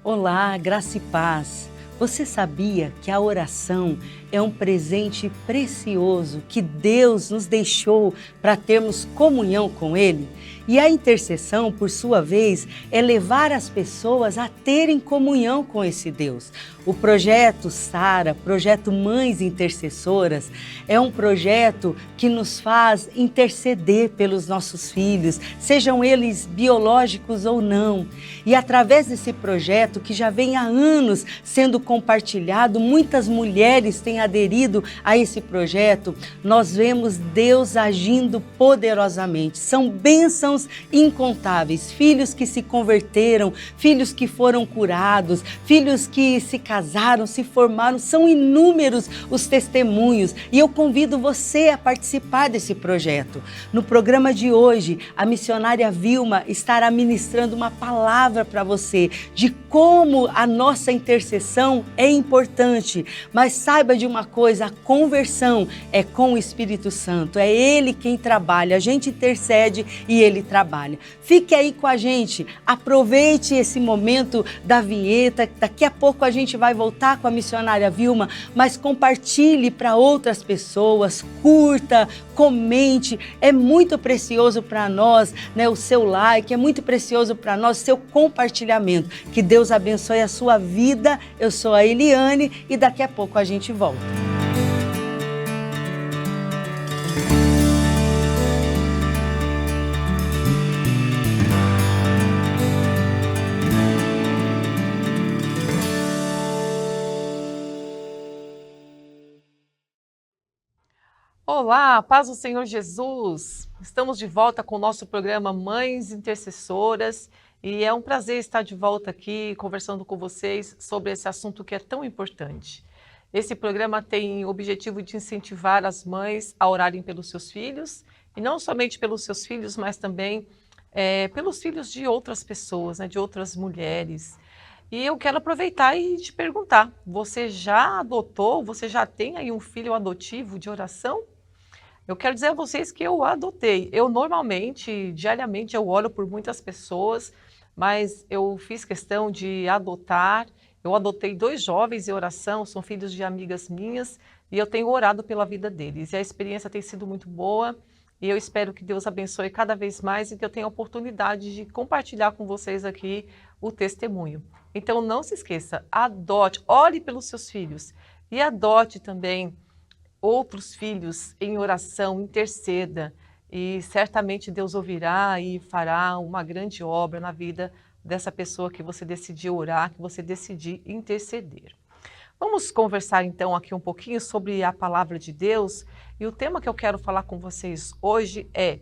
Olá, graça e paz. Você sabia que a oração é um presente precioso que Deus nos deixou para termos comunhão com Ele? E a intercessão, por sua vez, é levar as pessoas a terem comunhão com esse Deus. O projeto Sara, projeto Mães Intercessoras, é um projeto que nos faz interceder pelos nossos filhos, sejam eles biológicos ou não. E através desse projeto, que já vem há anos sendo compartilhado, muitas mulheres têm aderido a esse projeto, nós vemos Deus agindo poderosamente. São bênçãos incontáveis, filhos que se converteram, filhos que foram curados, filhos que se casaram, se formaram, são inúmeros os testemunhos e eu convido você a participar desse projeto. No programa de hoje, a missionária Vilma estará ministrando uma palavra para você de como a nossa intercessão é importante, mas saiba de uma coisa, a conversão é com o Espírito Santo, é Ele quem trabalha, a gente intercede e Ele trabalha. Fique aí com a gente, aproveite esse momento da vinheta, daqui a pouco a gente vai voltar com a missionária Vilma, mas compartilhe para outras pessoas, curta, comente, é muito precioso para nós, né, o seu like, é muito precioso para nós, seu compartilhamento. Que Deus abençoe a sua vida. Eu sou a Eliane e daqui a pouco a gente volta. Olá, paz do Senhor Jesus! Estamos de volta com o nosso programa Mães Intercessoras e é um prazer estar de volta aqui conversando com vocês sobre esse assunto que é tão importante. Esse programa tem o objetivo de incentivar as mães a orarem pelos seus filhos e não somente pelos seus filhos, mas também pelos filhos de outras pessoas, né, de outras mulheres. E eu quero aproveitar e te perguntar, você já adotou, você já tem aí um filho adotivo de oração? Eu quero dizer a vocês que eu adotei. Eu normalmente, diariamente, eu oro por muitas pessoas, mas eu fiz questão de adotar. Eu adotei 2 jovens em oração, são filhos de amigas minhas, e eu tenho orado pela vida deles. E a experiência tem sido muito boa, e eu espero que Deus abençoe cada vez mais e que eu tenha a oportunidade de compartilhar com vocês aqui o testemunho. Então não se esqueça, adote, ore pelos seus filhos e adote também outros filhos em oração, interceda, e certamente Deus ouvirá e fará uma grande obra na vida dessa pessoa que você decidiu orar, que você decidir interceder. Vamos conversar então aqui um pouquinho sobre a palavra de Deus, e o tema que eu quero falar com vocês hoje é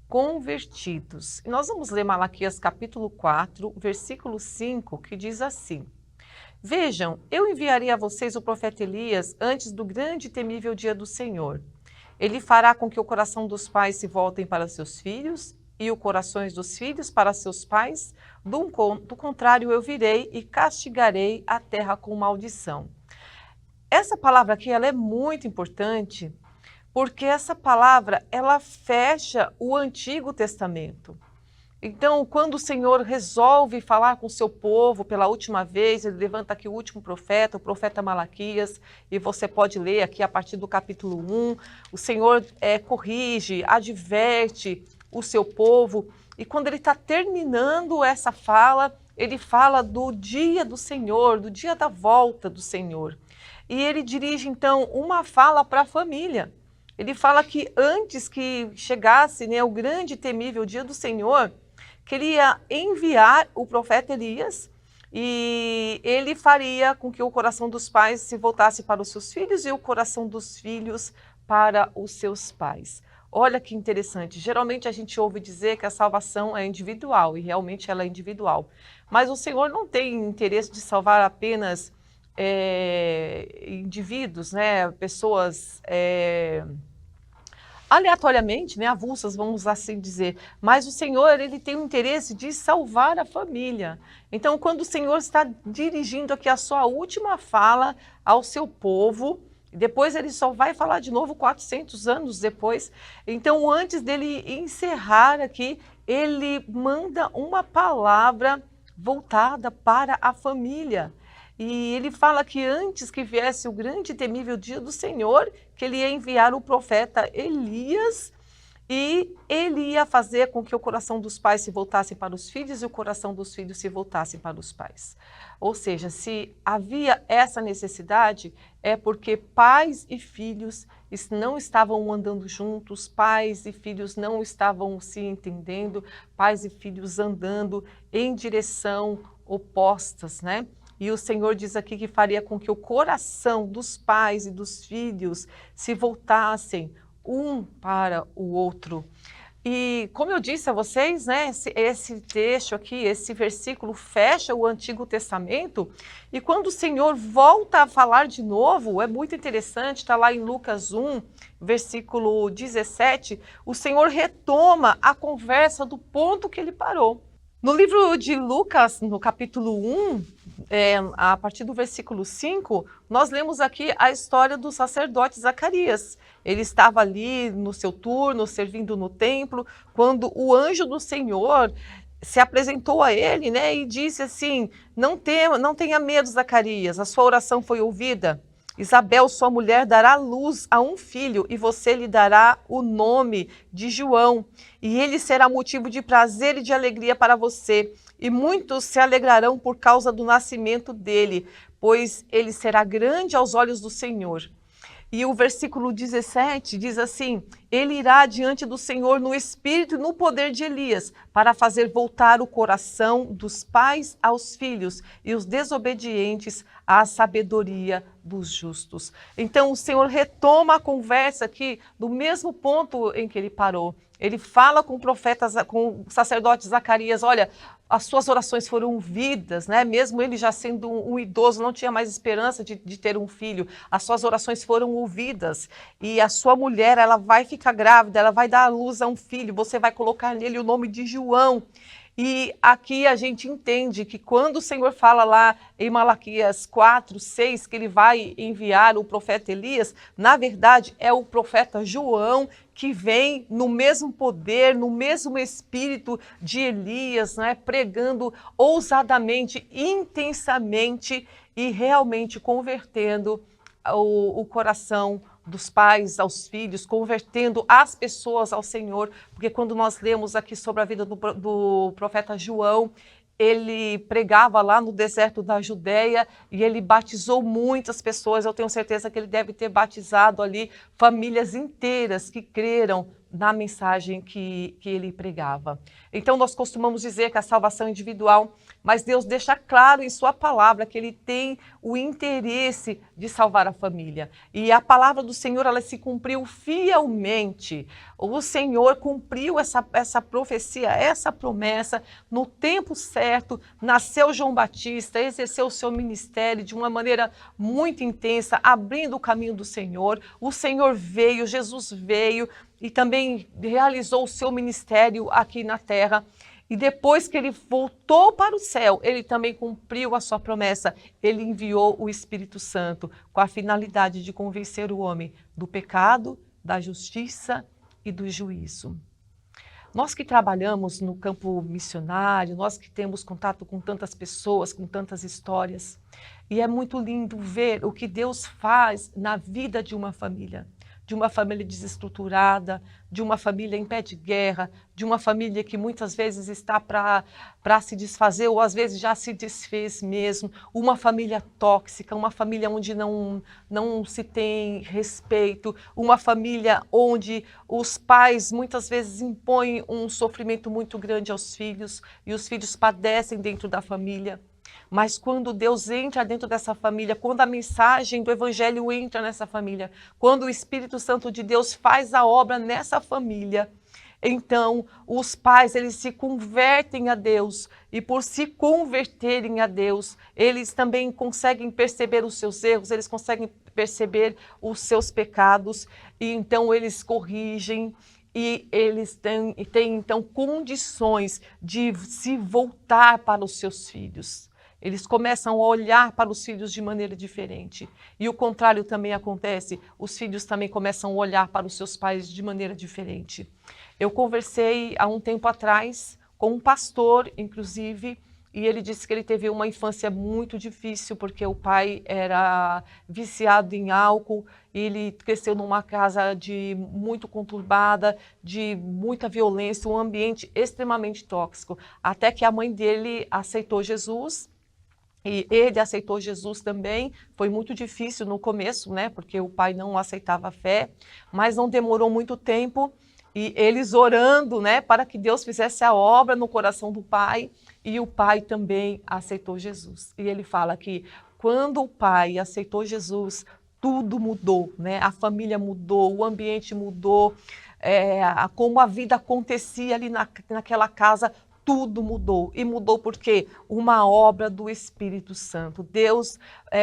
convertidos. E nós vamos ler Malaquias capítulo 4, versículo 5, que diz assim: Vejam, eu enviarei a vocês o profeta Elias antes do grande e temível dia do Senhor. Ele fará com que o coração dos pais se voltem para seus filhos e os corações dos filhos para seus pais. Do contrário, eu virei e castigarei a terra com maldição. Essa palavra aqui ela é muito importante porque essa palavra ela fecha o Antigo Testamento. Então, quando o Senhor resolve falar com o seu povo pela última vez, ele levanta aqui o último profeta, o profeta Malaquias, e você pode ler aqui a partir do capítulo 1, o Senhor corrige, adverte o seu povo, e quando ele está terminando essa fala, ele fala do dia do Senhor, do dia da volta do Senhor. E ele dirige, então, uma fala para a família. Ele fala que antes que chegasse, né, o grande e temível dia do Senhor, queria enviar o profeta Elias e ele faria com que o coração dos pais se voltasse para os seus filhos e o coração dos filhos para os seus pais. Olha que interessante, geralmente a gente ouve dizer que a salvação é individual e realmente ela é individual, mas o Senhor não tem interesse de salvar apenas indivíduos, né, pessoas aleatoriamente, né, avulsas, vamos assim dizer, mas o Senhor ele tem o interesse de salvar a família. Então, quando o Senhor está dirigindo aqui a sua última fala ao seu povo, depois ele só vai falar de novo 400 anos depois, então antes dele encerrar aqui, ele manda uma palavra voltada para a família. E ele fala que antes que viesse o grande e temível dia do Senhor, que ele ia enviar o profeta Elias, e ele ia fazer com que o coração dos pais se voltasse para os filhos e o coração dos filhos se voltasse para os pais. Ou seja, se havia essa necessidade, é porque pais e filhos não estavam andando juntos, pais e filhos não estavam se entendendo, pais e filhos andando em direção opostas, né? E o Senhor diz aqui que faria com que o coração dos pais e dos filhos se voltassem um para o outro. E como eu disse a vocês, né, esse texto aqui, esse versículo fecha o Antigo Testamento, e quando o Senhor volta a falar de novo, é muito interessante, está lá em Lucas 1, versículo 17, o Senhor retoma a conversa do ponto que ele parou. No livro de Lucas, no capítulo 1, a partir do versículo 5, nós lemos aqui a história do sacerdote Zacarias. Ele estava ali no seu turno, servindo no templo, quando o anjo do Senhor se apresentou a ele, né, e disse assim: não tenha medo, Zacarias, a sua oração foi ouvida. Isabel, sua mulher, dará luz a um filho e você lhe dará o nome de João. E ele será motivo de prazer e de alegria para você. E muitos se alegrarão por causa do nascimento dele, pois ele será grande aos olhos do Senhor. E o versículo 17 diz assim: ele irá diante do Senhor no espírito e no poder de Elias, para fazer voltar o coração dos pais aos filhos e os desobedientes à sabedoria dos justos. Então o Senhor retoma a conversa aqui do mesmo ponto em que ele parou. Ele fala com o profeta, com o sacerdote Zacarias: olha, as suas orações foram ouvidas, né? Mesmo ele já sendo um idoso, não tinha mais esperança de ter um filho. As suas orações foram ouvidas. E a sua mulher, ela vai ficar grávida, ela vai dar à luz a um filho. Você vai colocar nele o nome de João. E aqui a gente entende que quando o Senhor fala lá em Malaquias 4, 6, que ele vai enviar o profeta Elias, na verdade é o profeta João que vem no mesmo poder, no mesmo espírito de Elias, né, pregando ousadamente, intensamente e realmente convertendo o coração dos pais aos filhos, convertendo as pessoas ao Senhor, porque quando nós lemos aqui sobre a vida do profeta João, ele pregava lá no deserto da Judéia e ele batizou muitas pessoas. Eu tenho certeza que ele deve ter batizado ali famílias inteiras que creram na mensagem que ele pregava. Então nós costumamos dizer que a salvação é individual, mas Deus deixa claro em sua palavra que ele tem o interesse de salvar a família. E a palavra do Senhor, ela se cumpriu fielmente. O Senhor cumpriu essa profecia, essa promessa no tempo certo. Nasceu João Batista, exerceu o seu ministério de uma maneira muito intensa, abrindo o caminho do Senhor. O Senhor veio, Jesus veio e também realizou o seu ministério aqui na terra. E depois que ele voltou para o céu, ele também cumpriu a sua promessa. Ele enviou o Espírito Santo com a finalidade de convencer o homem do pecado, da justiça e do juízo. Nós que trabalhamos no campo missionário, nós que temos contato com tantas pessoas, com tantas histórias, e é muito lindo ver o que Deus faz na vida de uma família desestruturada, de uma família em pé de guerra, de uma família que muitas vezes está para se desfazer ou às vezes já se desfez mesmo, uma família tóxica, uma família onde não se tem respeito, uma família onde os pais muitas vezes impõem um sofrimento muito grande aos filhos e os filhos padecem dentro da família. Mas quando Deus entra dentro dessa família, quando a mensagem do Evangelho entra nessa família, quando o Espírito Santo de Deus faz a obra nessa família, então os pais, eles se convertem a Deus e por se converterem a Deus, eles também conseguem perceber os seus erros, eles conseguem perceber os seus pecados e então eles corrigem. E eles têm então condições de se voltar para os seus filhos. Eles começam a olhar para os filhos de maneira diferente. E o contrário também acontece. Os filhos também começam a olhar para os seus pais de maneira diferente. Eu conversei há um tempo atrás com um pastor, inclusive, e ele disse que ele teve uma infância muito difícil, porque o pai era viciado em álcool, ele cresceu numa casa muito conturbada, de muita violência, um ambiente extremamente tóxico, até que a mãe dele aceitou Jesus, e ele aceitou Jesus também. Foi muito difícil no começo, né, porque o pai não aceitava a fé, mas não demorou muito tempo, e eles orando, né, para que Deus fizesse a obra no coração do pai, e o pai também aceitou Jesus. E ele fala que quando o pai aceitou Jesus, tudo mudou, né? A família mudou, o ambiente mudou, como a vida acontecia ali naquela casa, tudo mudou. E mudou porque uma obra do Espírito Santo. Deus,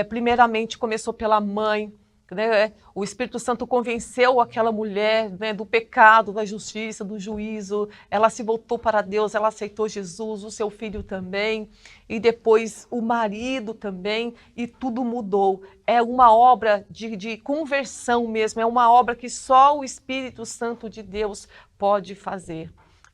primeiramente, começou pela mãe, né? O Espírito Santo convenceu aquela mulher, né, do pecado, da justiça, do juízo. Ela se voltou para Deus, ela aceitou Jesus, o seu filho também, e depois o marido também, e tudo mudou. É uma obra de conversão mesmo, é uma obra que só o Espírito Santo de Deus pode fazer.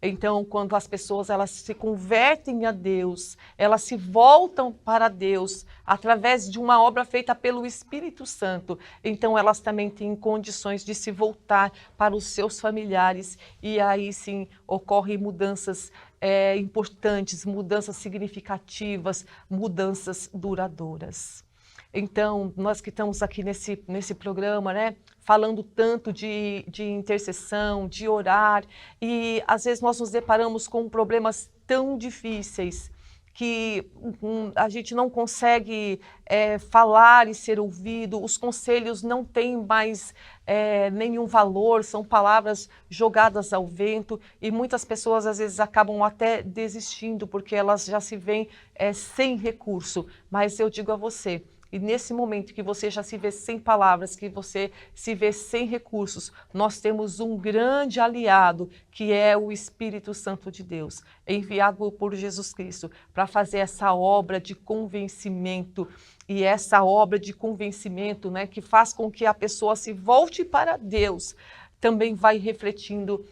Então, quando as pessoas elas se convertem a Deus, elas se voltam para Deus através de uma obra feita pelo Espírito Santo, então elas também têm condições de se voltar para os seus familiares, e aí sim ocorrem mudanças importantes, mudanças significativas, mudanças duradouras. Então, nós que estamos aqui nesse programa, né, falando tanto de intercessão, de orar, e às vezes nós nos deparamos com problemas tão difíceis que a gente não consegue falar e ser ouvido, os conselhos não têm mais nenhum valor, são palavras jogadas ao vento, e muitas pessoas às vezes acabam até desistindo, porque elas já se veem sem recurso. Mas eu digo a você, e nesse momento que você já se vê sem palavras, que você se vê sem recursos, nós temos um grande aliado, que é o Espírito Santo de Deus, enviado por Jesus Cristo, para fazer essa obra de convencimento. E essa obra de convencimento, né, que faz com que a pessoa se volte para Deus, também vai refletindo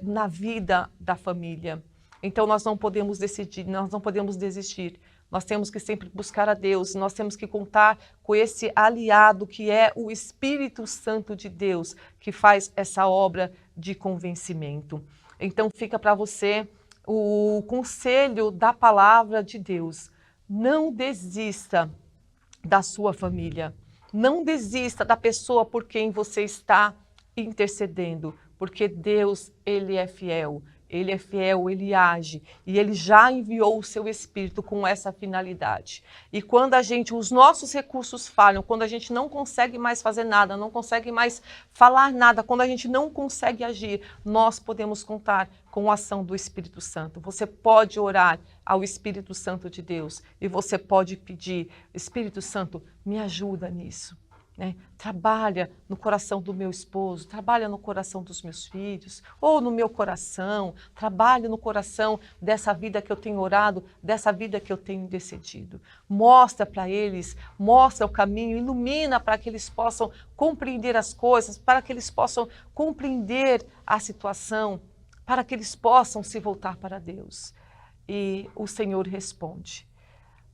na vida da família. Então nós não podemos decidir, nós não podemos desistir. Nós temos que sempre buscar a Deus, nós temos que contar com esse aliado que é o Espírito Santo de Deus, que faz essa obra de convencimento. Então fica para você o conselho da palavra de Deus. Não desista da sua família, não desista da pessoa por quem você está intercedendo, porque Deus, Ele é fiel. Ele é fiel, Ele age, e Ele já enviou o seu Espírito com essa finalidade. E quando os nossos recursos falham, quando a gente não consegue mais fazer nada, não consegue mais falar nada, quando a gente não consegue agir, nós podemos contar com a ação do Espírito Santo. Você pode orar ao Espírito Santo de Deus, e você pode pedir: Espírito Santo, me ajuda nisso. Trabalha no coração do meu esposo, trabalha no coração dos meus filhos, ou no meu coração, trabalha no coração dessa vida que eu tenho orado, dessa vida que eu tenho decidido. Mostra para eles, mostra o caminho, ilumina para que eles possam compreender as coisas, para que eles possam compreender a situação, para que eles possam se voltar para Deus. E o Senhor responde.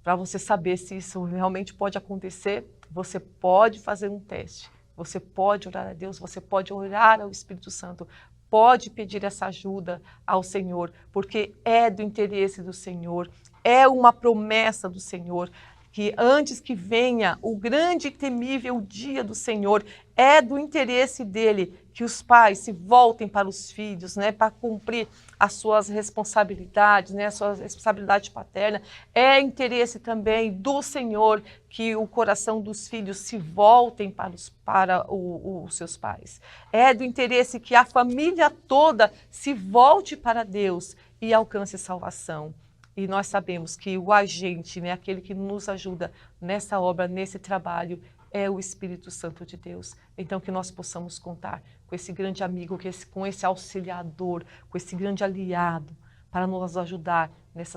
Para você saber se isso realmente pode acontecer, você pode fazer um teste, você pode orar a Deus, você pode orar ao Espírito Santo, pode pedir essa ajuda ao Senhor, porque é do interesse do Senhor, é uma promessa do Senhor, que antes que venha o grande e temível dia do Senhor, é do interesse dele que os pais se voltem para os filhos, para cumprir as suas responsabilidades, a sua responsabilidade paterna. É interesse também do Senhor que o coração dos filhos se voltem para os seus pais. É do interesse que a família toda se volte para Deus e alcance salvação. E nós sabemos que o agente, aquele que nos ajuda nessa obra, nesse trabalho, é o Espírito Santo de Deus. Então que nós possamos contar com esse grande amigo, com esse auxiliador, com esse grande aliado, para nos ajudar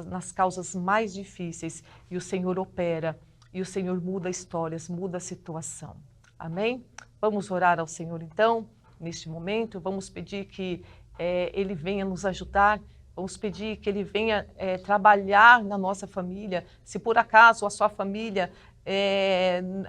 nas causas mais difíceis. E o Senhor opera, e o Senhor muda histórias, muda a situação. Amém? Vamos orar ao Senhor então, neste momento. Vamos pedir que Ele venha nos ajudar Vamos pedir que Ele venha trabalhar na nossa família. Se por acaso a sua família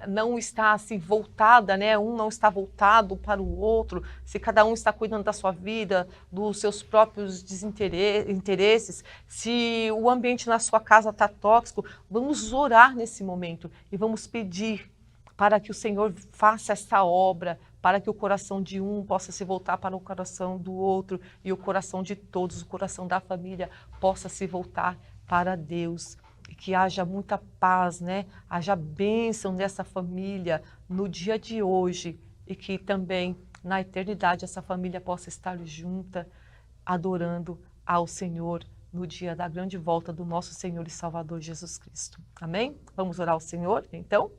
não está assim voltada, né? Um não está voltado para o outro, se cada um está cuidando da sua vida, dos seus próprios interesses, se o ambiente na sua casa está tóxico, vamos orar nesse momento e vamos pedir para que o Senhor faça essa obra, para que o coração de um possa se voltar para o coração do outro e o coração de todos, o coração da família possa se voltar para Deus. E que haja muita paz, né? Haja bênção nessa família no dia de hoje e que também na eternidade essa família possa estar junta, adorando ao Senhor no dia da grande volta do nosso Senhor e Salvador Jesus Cristo. Amém? Vamos orar ao Senhor, então?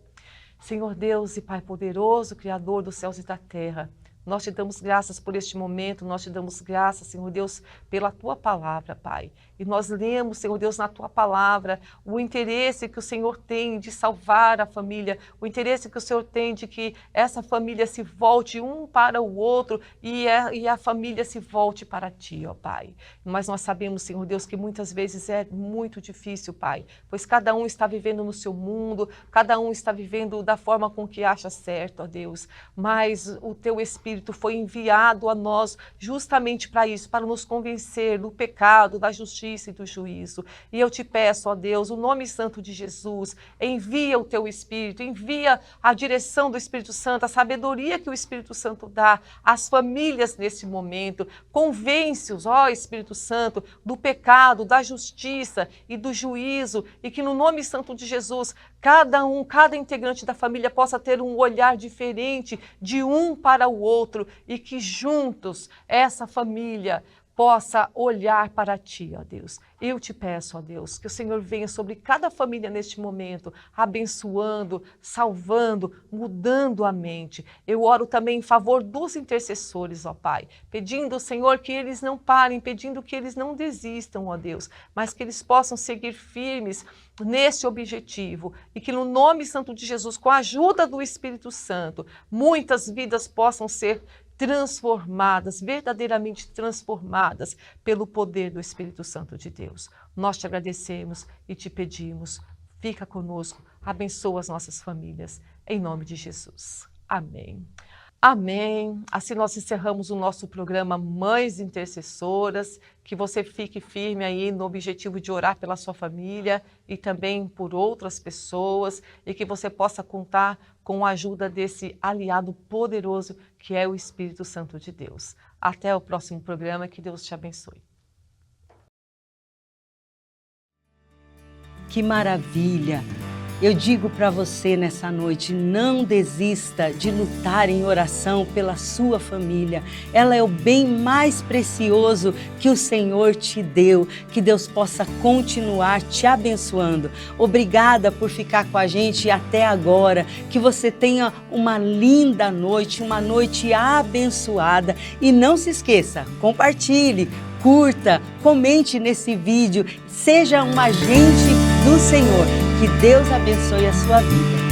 Senhor Deus e Pai poderoso, Criador dos céus e da terra, nós te damos graças por este momento, nós te damos graças, Senhor Deus, pela Tua palavra, Pai. E nós lemos, Senhor Deus, na Tua palavra, o interesse que o Senhor tem de salvar a família, o interesse que o Senhor tem de que essa família se volte um para o outro e a família se volte para Ti, ó Pai. Mas nós sabemos, Senhor Deus, que muitas vezes é muito difícil, Pai, pois cada um está vivendo no seu mundo, cada um está vivendo da forma com que acha certo, ó Deus. Mas o Teu Espírito foi enviado a nós justamente para isso, para nos convencer do pecado, da justiça e do juízo. E eu te peço, ó Deus, o nome santo de Jesus, envia o Teu Espírito, envia a direção do Espírito Santo, a sabedoria que o Espírito Santo dá às famílias nesse momento. Convence-os, ó Espírito Santo, do pecado, da justiça e do juízo, e que no nome santo de Jesus, cada integrante da família possa ter um olhar diferente de um para o outro e que juntos essa família possa olhar para Ti, ó Deus. Eu te peço, ó Deus, que o Senhor venha sobre cada família neste momento, abençoando, salvando, mudando a mente. Eu oro também em favor dos intercessores, ó Pai, pedindo, Senhor, que eles não parem, pedindo que eles não desistam, ó Deus, mas que eles possam seguir firmes nesse objetivo e que no nome santo de Jesus, com a ajuda do Espírito Santo, muitas vidas possam ser transformadas, verdadeiramente transformadas pelo poder do Espírito Santo de Deus. Nós te agradecemos e te pedimos, fica conosco, abençoa as nossas famílias, em nome de Jesus. Amém. Amém. Assim nós encerramos o nosso programa Mães Intercessoras. Que você fique firme aí no objetivo de orar pela sua família e também por outras pessoas e que você possa contar com a ajuda desse aliado poderoso que é o Espírito Santo de Deus. Até o próximo programa, que Deus te abençoe. Que maravilha! Eu digo para você nessa noite, não desista de lutar em oração pela sua família. Ela é o bem mais precioso que o Senhor te deu. Que Deus possa continuar te abençoando. Obrigada por ficar com a gente até agora. Que você tenha uma linda noite, uma noite abençoada. E não se esqueça, compartilhe, curta, comente nesse vídeo. Seja um agente do Senhor. Que Deus abençoe a sua vida.